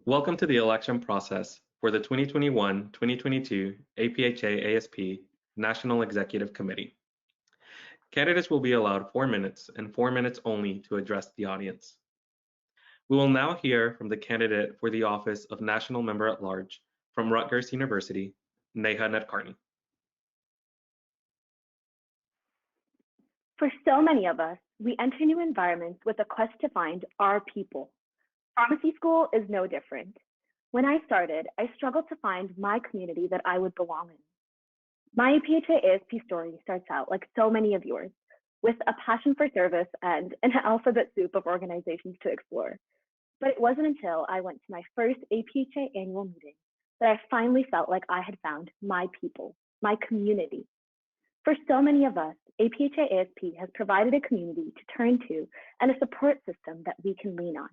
Welcome to the election process for the 2021-2022 APHA-ASP National Executive Committee. Candidates will be allowed 4 minutes and 4 minutes only to address the audience. We will now hear from the candidate for the office of National Member at Large from Rutgers University, Neha Nadkarni. For so many of us, we enter new environments with a quest to find our people. Pharmacy school is no different. When I started, I struggled to find my community that I would belong in. My APHA-ASP story starts out like so many of yours, with a passion for service and an alphabet soup of organizations to explore. But it wasn't until I went to my first APHA annual meeting that I finally felt like I had found my people, my community. For so many of us, APHA-ASP has provided a community to turn to and a support system that we can lean on.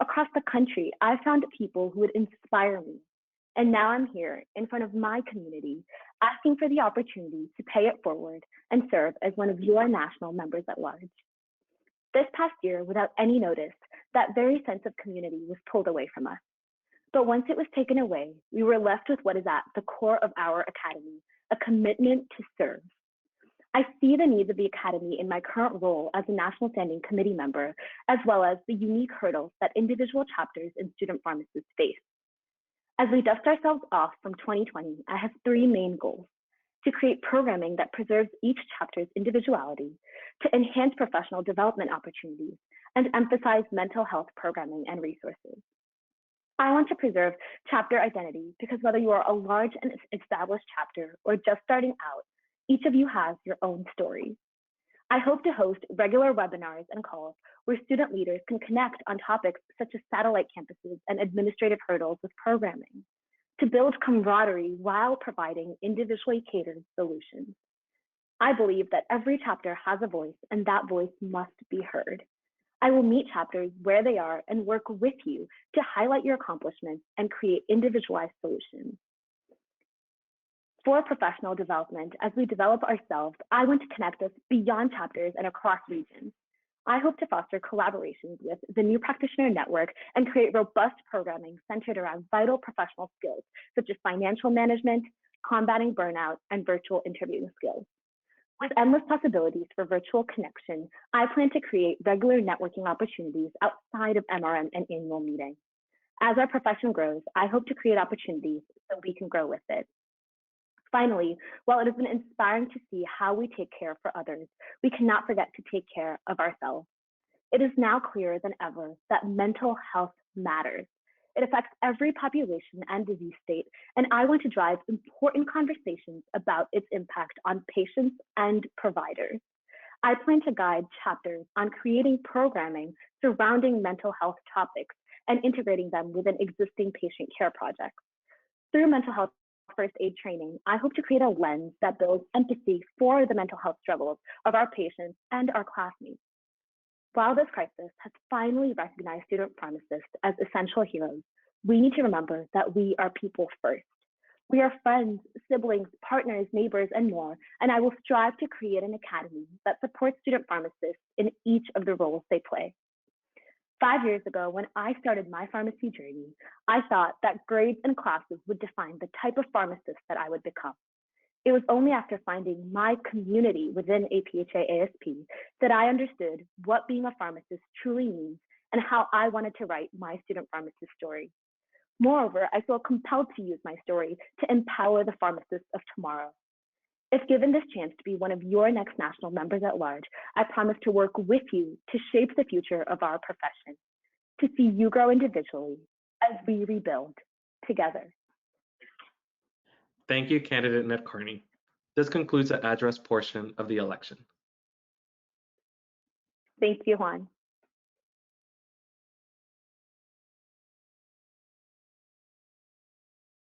Across the country, I found people who would inspire me. And now I'm here in front of my community, asking for the opportunity to pay it forward and serve as one of your national members at large. This past year, without any notice, that very sense of community was pulled away from us. But once it was taken away, we were left with what is at the core of our academy, a commitment to serve. I see the needs of the Academy in my current role as a National Standing Committee member, as well as the unique hurdles that individual chapters and student pharmacists face. As we dust ourselves off from 2020, I have 3 main goals: to create programming that preserves each chapter's individuality, to enhance professional development opportunities, and emphasize mental health programming and resources. I want to preserve chapter identity because whether you are a large and established chapter or just starting out, each of you has your own story. I hope to host regular webinars and calls where student leaders can connect on topics such as satellite campuses and administrative hurdles with programming, to build camaraderie while providing individually catered solutions. I believe that every chapter has a voice and that voice must be heard. I will meet chapters where they are and work with you to highlight your accomplishments and create individualized solutions. For professional development, as we develop ourselves, I want to connect us beyond chapters and across regions. I hope to foster collaborations with the New Practitioner Network and create robust programming centered around vital professional skills, such as financial management, combating burnout, and virtual interviewing skills. With endless possibilities for virtual connection, I plan to create regular networking opportunities outside of MRM and annual meeting. As our profession grows, I hope to create opportunities so we can grow with it. Finally, while it has been inspiring to see how we take care for others, we cannot forget to take care of ourselves. It is now clearer than ever that mental health matters. It affects every population and disease state, and I want to drive important conversations about its impact on patients and providers. I plan to guide chapters on creating programming surrounding mental health topics and integrating them within existing patient care projects. Through mental health first aid training, I hope to create a lens that builds empathy for the mental health struggles of our patients and our classmates. While this crisis has finally recognized student pharmacists as essential heroes, we need to remember that we are people first. We are friends, siblings, partners, neighbors, and more, and I will strive to create an academy that supports student pharmacists in each of the roles they play. 5 years ago, when I started my pharmacy journey, I thought that grades and classes would define the type of pharmacist that I would become. It was only after finding my community within APHA-ASP that I understood what being a pharmacist truly means and how I wanted to write my student pharmacist story. Moreover, I feel compelled to use my story to empower the pharmacists of tomorrow. If given this chance to be one of your next national members at large, I promise to work with you to shape the future of our profession, to see you grow individually as we rebuild together. Thank you, candidate Nadkarni. This concludes the address portion of the election. Thank you, Juan.